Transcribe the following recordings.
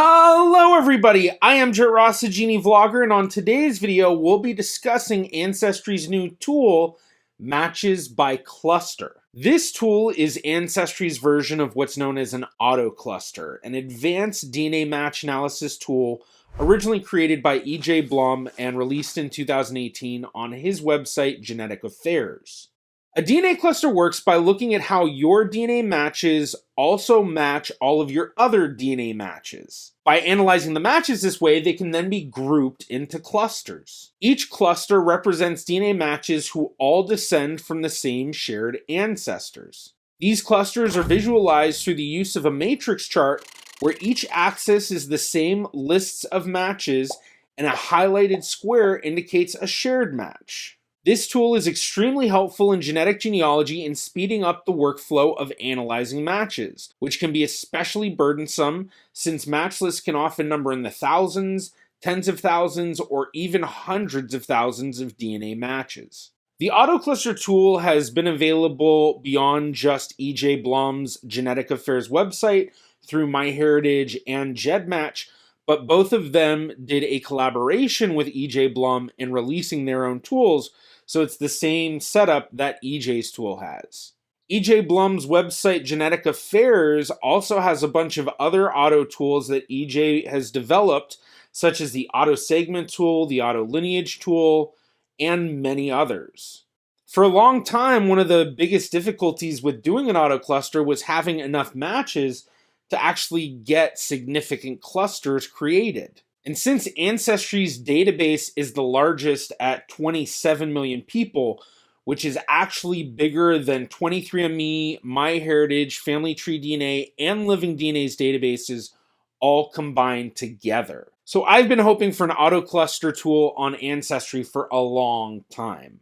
Hello everybody, I am Jet Ross, the GeneaVlogger, and on today's video we'll be discussing Ancestry's new tool, Matches by Cluster. This tool is Ancestry's version of what's known as an auto-cluster, an advanced DNA match analysis tool originally created by E.J. Blum and released in 2018 on his website, Genetic Affairs. A DNA cluster works by looking at how your DNA matches also match all of your other DNA matches. By analyzing the matches this way, they can then be grouped into clusters. Each cluster represents DNA matches who all descend from the same shared ancestors. These clusters are visualized through the use of a matrix chart where each axis is the same lists of matches and a highlighted square indicates a shared match. This tool is extremely helpful in genetic genealogy in speeding up the workflow of analyzing matches, which can be especially burdensome since match lists can often number in the thousands, tens of thousands, or even hundreds of thousands of DNA matches. The AutoCluster tool has been available beyond just E.J. Blum's Genetic Affairs website through MyHeritage and GEDmatch, but both of them did a collaboration with E.J. Blum in releasing their own tools, so it's the same setup that EJ's tool has. E.J. Blum's website, Genetic Affairs, also has a bunch of other auto tools that E.J. has developed, such as the Auto Segment tool, the Auto Lineage tool, and many others. For a long time, one of the biggest difficulties with doing an auto cluster was having enough matches to actually get significant clusters created. And since Ancestry's database is the largest at 27 million people, which is actually bigger than 23andMe, MyHeritage, Family Tree DNA, and Living DNA's databases all combined together. So I've been hoping for an auto cluster tool on Ancestry for a long time.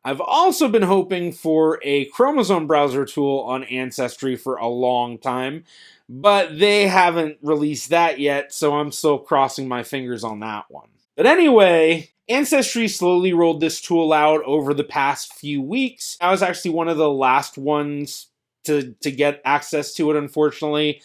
I've also been hoping for a chromosome browser tool on Ancestry for a long time, but they haven't released that yet, so I'm still crossing my fingers on that one. But anyway, Ancestry slowly rolled this tool out over the past few weeks. I was actually one of the last ones to get access to it, unfortunately.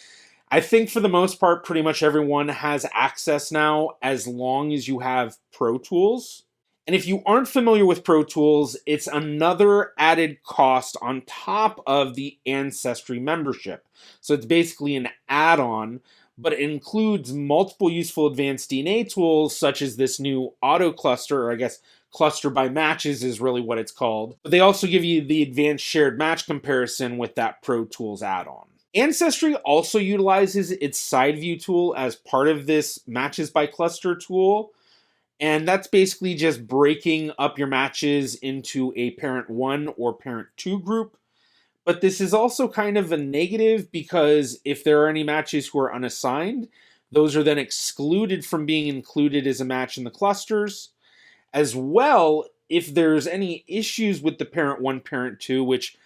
I think for the most part, pretty much everyone has access now as long as you have Pro Tools. And if you aren't familiar with Pro Tools, it's another added cost on top of the Ancestry membership. So it's basically an add-on, but it includes multiple useful advanced DNA tools, such as this new auto cluster, or I guess cluster by matches is really what it's called. But they also give you the advanced shared match comparison with that Pro Tools add-on. Ancestry also utilizes its SideView tool as part of this Matches by Cluster tool. And that's basically just breaking up your matches into a parent 1 or parent 2 group. But this is also kind of a negative because if there are any matches who are unassigned, those are then excluded from being included as a match in the clusters. As well, if there's any issues with the parent 1, parent 2, which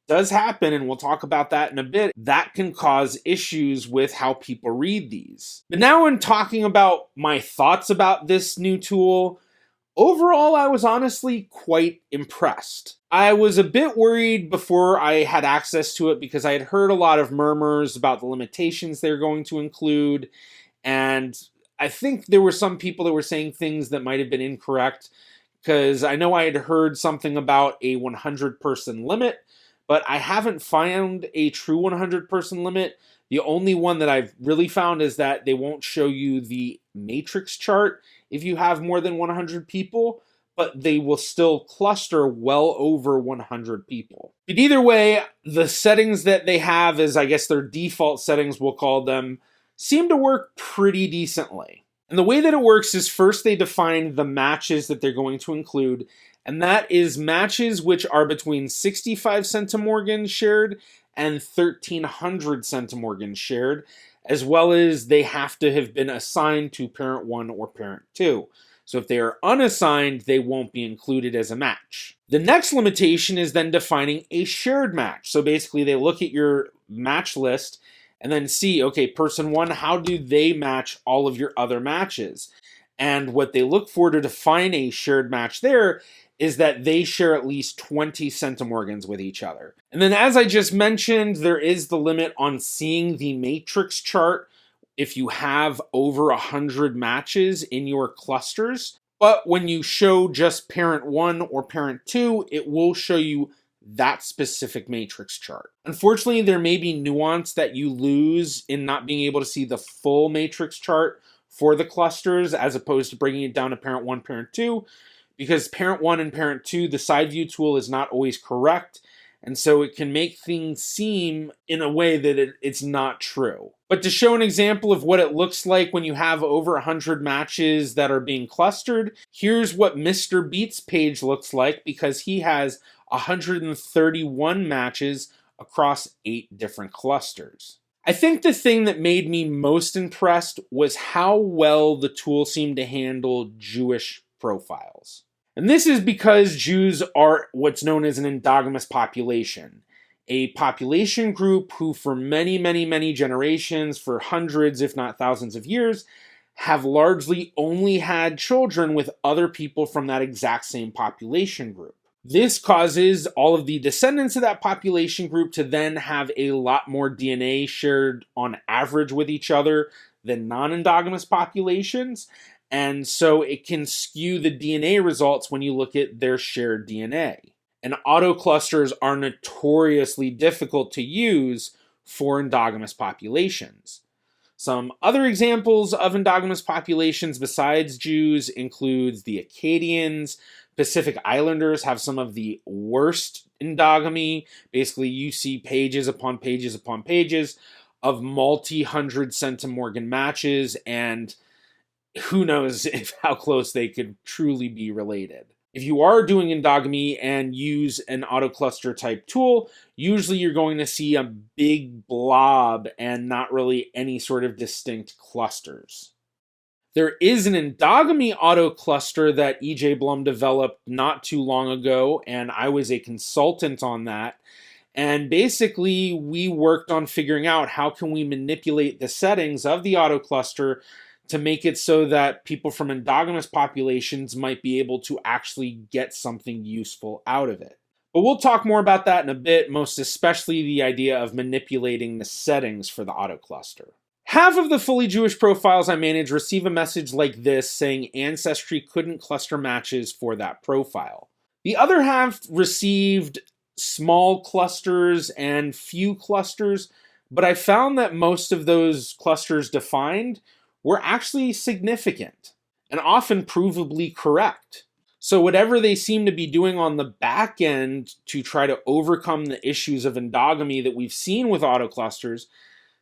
does happen, and we'll talk about that in a bit, that can cause issues with how people read these. But now in talking about my thoughts about this new tool, overall I was honestly quite impressed. I was a bit worried before I had access to it because I had heard a lot of murmurs about the limitations they're going to include, and I think there were some people that were saying things that might have been incorrect, because I know I had heard something about a 100-person limit, but I haven't found a true 100-person limit. The only one that I've really found is that they won't show you the matrix chart if you have more than 100 people, but they will still cluster well over 100 people. But either way, the settings that they have, as I guess their default settings we'll call them, seem to work pretty decently. And the way that it works is first they define the matches that they're going to include, and that is matches which are between 65 centimorgans shared and 1300 centimorgans shared, as well as they have to have been assigned to parent 1 or parent 2. So if they are unassigned, they won't be included as a match. The next limitation is then defining a shared match. So basically they look at your match list and then see, okay, person 1, how do they match all of your other matches? And what they look for to define a shared match there is that they share at least 20 centimorgans with each other. And then as I just mentioned, there is the limit on seeing the matrix chart if you have over 100 matches in your clusters. But when you show just parent 1 or parent 2, it will show you that specific matrix chart. Unfortunately, there may be nuance that you lose in not being able to see the full matrix chart for the clusters as opposed to bringing it down to parent 1, parent 2, because parent 1 and parent 2, the side view tool is not always correct, and so it can make things seem in a way that it's not true. But to show an example of what it looks like when you have over 100 matches that are being clustered, here's what Mr. Beat's page looks like, because he has 131 matches across 8 different clusters. I think the thing that made me most impressed was how well the tool seemed to handle Jewish profiles. And this is because Jews are what's known as an endogamous population, a population group who for many, many, many generations, for hundreds if not thousands of years, have largely only had children with other people from that exact same population group. This causes all of the descendants of that population group to then have a lot more DNA shared on average with each other than non-endogamous populations, and so it can skew the DNA results when you look at their shared DNA. And autoclusters are notoriously difficult to use for endogamous populations. Some other examples of endogamous populations besides Jews includes the Acadians. Pacific Islanders have some of the worst endogamy. Basically, you see pages upon pages upon pages of multi-hundred centimorgan matches, and who knows how close they could truly be related. If you are doing endogamy and use an autocluster type tool, usually you're going to see a big blob and not really any sort of distinct clusters. There is an endogamy autocluster that E.J. Blum developed not too long ago, and I was a consultant on that. And basically, we worked on figuring out how can we manipulate the settings of the autocluster to make it so that people from endogamous populations might be able to actually get something useful out of it. But we'll talk more about that in a bit, most especially the idea of manipulating the settings for the autocluster. Half of the fully Jewish profiles I manage receive a message like this saying Ancestry couldn't cluster matches for that profile. The other half received small clusters and few clusters, but I found that most of those clusters defined were actually significant and often provably correct. So whatever they seem to be doing on the back end to try to overcome the issues of endogamy that we've seen with autoclusters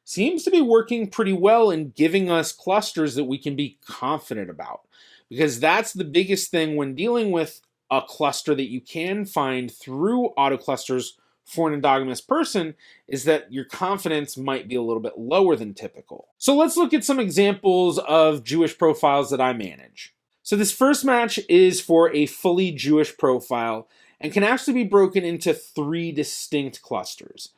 seems to be working pretty well in giving us clusters that we can be confident about. Because that's the biggest thing when dealing with a cluster that you can find through autoclusters for an endogamous person, is that your confidence might be a little bit lower than typical. So let's look at some examples of Jewish profiles that I manage. So this first match is for a fully Jewish profile and can actually be broken into 3 distinct clusters.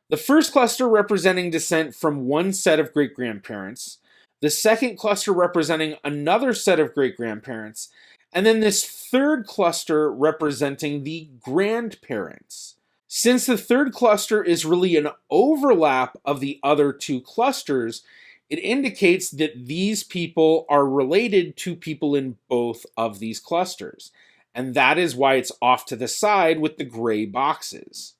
The first cluster representing descent from one set of great-grandparents, the second cluster representing another set of great-grandparents, and then this third cluster representing the grandparents. Since the third cluster is really an overlap of the other 2 clusters, it indicates that these people are related to people in both of these clusters, and that is why it's off to the side with the gray boxes.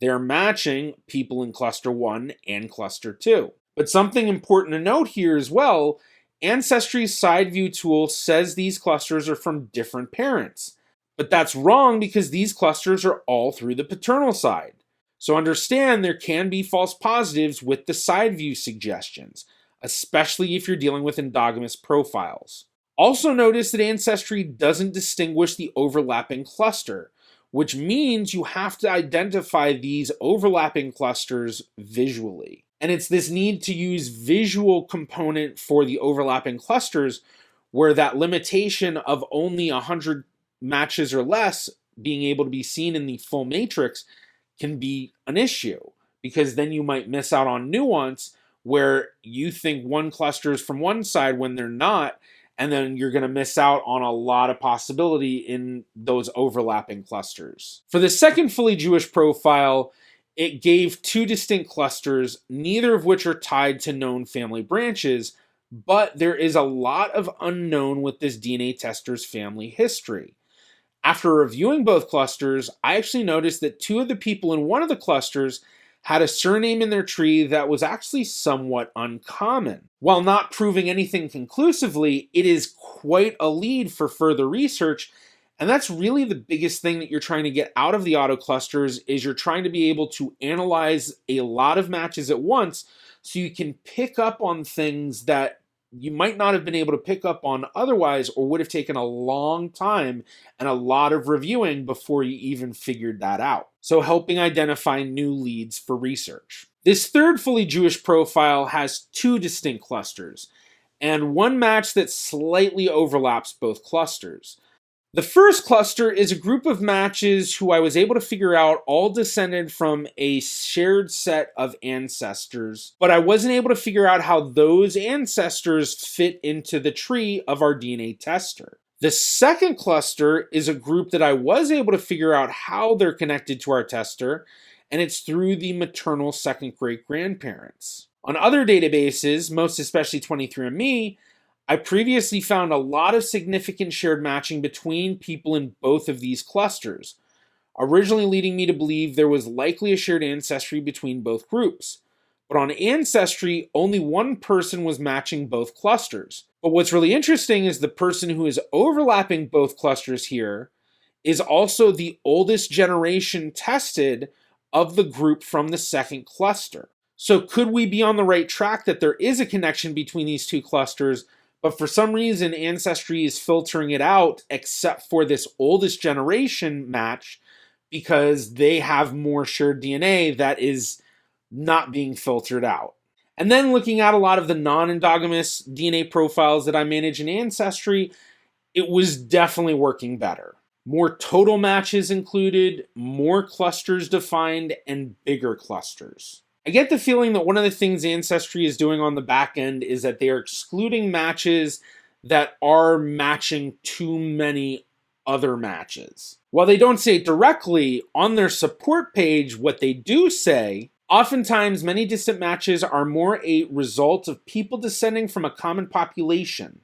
They're matching people in cluster 1 and cluster 2. But something important to note here as well, Ancestry's side view tool says these clusters are from different parents. But that's wrong because these clusters are all through the paternal side. So understand there can be false positives with the side view suggestions, especially if you're dealing with endogamous profiles. Also notice that Ancestry doesn't distinguish the overlapping cluster, which means you have to identify these overlapping clusters visually. And it's this need to use visual component for the overlapping clusters where that limitation of only 100 matches or less being able to be seen in the full matrix can be an issue, because then you might miss out on nuance where you think one cluster is from one side when they're not, and then you're going to miss out on a lot of possibility in those overlapping clusters. For the second fully Jewish profile, It gave two distinct clusters, neither of which are tied to known family branches, but there is a lot of unknown with this DNA tester's family history. After reviewing both clusters, I actually noticed that two of the people in one of the clusters had a surname in their tree that was actually somewhat uncommon. While not proving anything conclusively, it is quite a lead for further research, and that's really the biggest thing that you're trying to get out of the auto clusters is you're trying to be able to analyze a lot of matches at once so you can pick up on things that you might not have been able to pick up on otherwise, or would have taken a long time and a lot of reviewing before you even figured that out. So helping identify new leads for research. This third fully Jewish profile has two distinct clusters, and one match that slightly overlaps both clusters. The first cluster is a group of matches who I was able to figure out all descended from a shared set of ancestors, but I wasn't able to figure out how those ancestors fit into the tree of our DNA tester. The second cluster is a group that I was able to figure out how they're connected to our tester, and it's through the maternal second great grandparents. On other databases, most especially 23andMe, I previously found a lot of significant shared matching between people in both of these clusters, originally leading me to believe there was likely a shared ancestry between both groups. But on Ancestry, only one person was matching both clusters. But what's really interesting is the person who is overlapping both clusters here is also the oldest generation tested of the group from the second cluster. So could we be on the right track that there is a connection between these two clusters, but for some reason, Ancestry is filtering it out except for this oldest generation match because they have more shared DNA that is not being filtered out. And then looking at a lot of the non-endogamous DNA profiles that I manage in Ancestry, it was definitely working better. More total matches included, more clusters defined, and bigger clusters. I get the feeling that one of the things Ancestry is doing on the back end is that they are excluding matches that are matching too many other matches. While they don't say it directly, on their support page, what they do say, oftentimes many distant matches are more a result of people descending from a common population.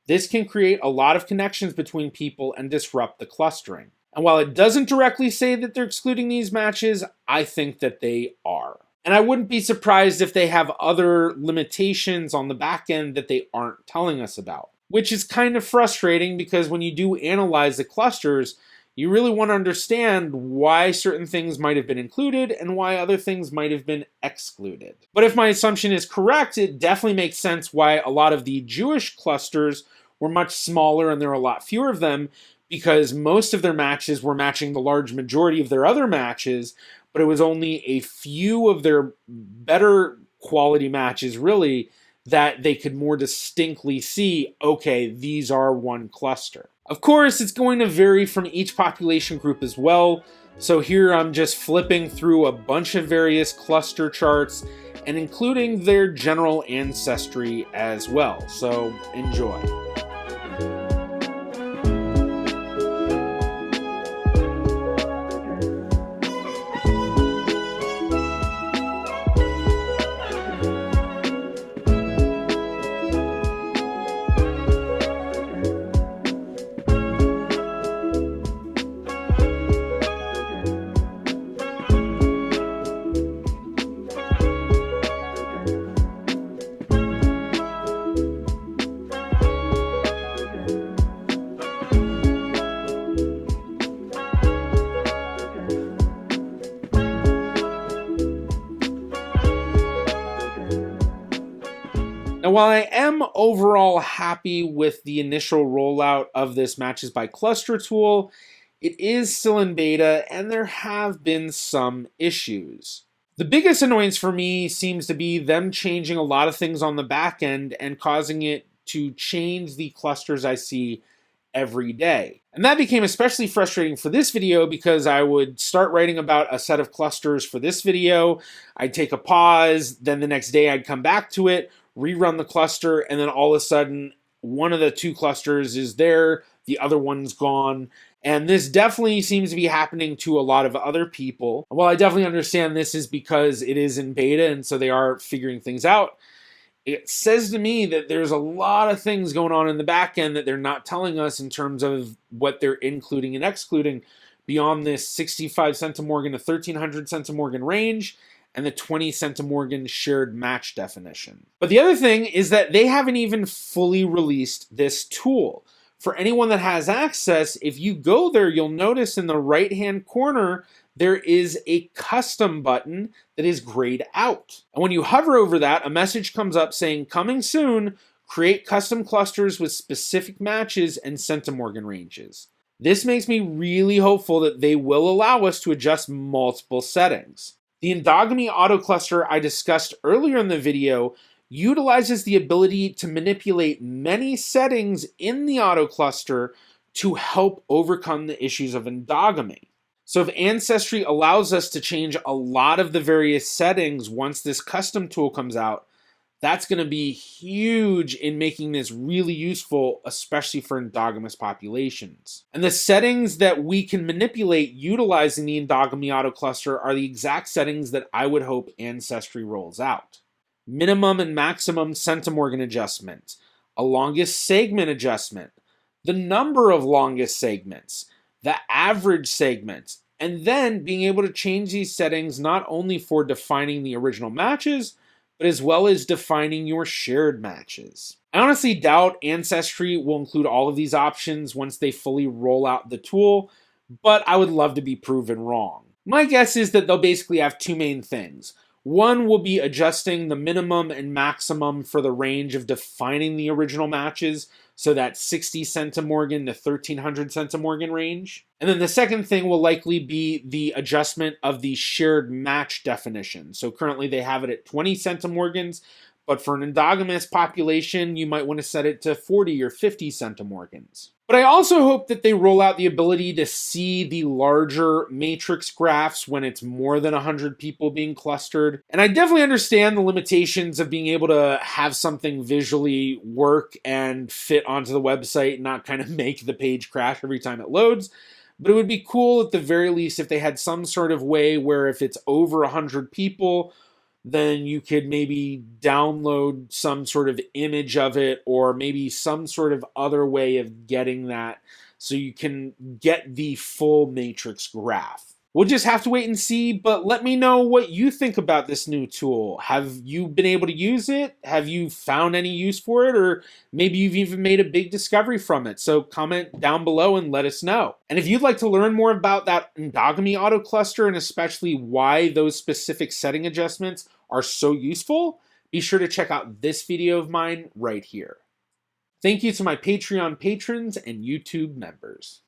This can create a lot of connections between people and disrupt the clustering. And while it doesn't directly say that they're excluding these matches, I think that they are. And I wouldn't be surprised if they have other limitations on the back end that they aren't telling us about, which is kind of frustrating because when you do analyze the clusters, you really want to understand why certain things might have been included and why other things might have been excluded. But if my assumption is correct, it definitely makes sense why a lot of the Jewish clusters were much smaller and there are a lot fewer of them, because most of their matches were matching the large majority of their other matches, but it was only a few of their better quality matches, really, that they could more distinctly see, okay, these are one cluster. Of course, it's going to vary from each population group as well, so here I'm just flipping through a bunch of various cluster charts and including their general ancestry as well, so enjoy. Now, while I am overall happy with the initial rollout of this Matches by Cluster tool, it is still in beta and there have been some issues. The biggest annoyance for me seems to be them changing a lot of things on the back end and causing it to change the clusters I see every day. And that became especially frustrating for this video because I would start writing about a set of clusters for this video, I'd take a pause, then the next day I'd come back to it, rerun the cluster, and then all of a sudden one of the two clusters is there, the other one's gone. And this definitely seems to be happening to a lot of other people. While I definitely understand this is because it is in beta and so they are figuring things out, it says to me that there's a lot of things going on in the back end that they're not telling us in terms of what they're including and excluding beyond this 65 centimorgan to 1300 centimorgan range and the 20 centimorgan shared match definition. But the other thing is that they haven't even fully released this tool. For anyone that has access, if you go there, you'll notice in the right-hand corner, there is a custom button that is grayed out. And when you hover over that, a message comes up saying, coming soon, create custom clusters with specific matches and centimorgan ranges. This makes me really hopeful that they will allow us to adjust multiple settings. The endogamy autocluster I discussed earlier in the video utilizes the ability to manipulate many settings in the autocluster to help overcome the issues of endogamy. So if Ancestry allows us to change a lot of the various settings once this custom tool comes out, that's going to be huge in making this really useful, especially for endogamous populations. And the settings that we can manipulate utilizing the endogamy autocluster are the exact settings that I would hope Ancestry rolls out. Minimum and maximum centimorgan adjustment, a longest segment adjustment, the number of longest segments, the average segment, and then being able to change these settings not only for defining the original matches, but as well as defining your shared matches. I honestly doubt Ancestry will include all of these options once they fully roll out the tool, but I would love to be proven wrong. My guess is that they'll basically have two main things. One will be adjusting the minimum and maximum for the range of defining the original matches, so that 60 centimorgan to 1300 centimorgan range. And then the second thing will likely be the adjustment of the shared match definition. So currently they have it at 20 centimorgans, but for an endogamous population, you might want to set it to 40 or 50 centimorgans. But I also hope that they roll out the ability to see the larger matrix graphs when it's more than 100 people being clustered. And I definitely understand the limitations of being able to have something visually work and fit onto the website and not kind of make the page crash every time it loads. But it would be cool at the very least if they had some sort of way where if it's over 100 people, then you could maybe download some sort of image of it or maybe some sort of other way of getting that so you can get the full matrix graph. We'll just have to wait and see, but let me know what you think about this new tool. Have you been able to use it? Have you found any use for it? Or maybe you've even made a big discovery from it. So comment down below and let us know. And if you'd like to learn more about that endogamy autocluster and especially why those specific setting adjustments are so useful, be sure to check out this video of mine right here. Thank you to my Patreon patrons and YouTube members.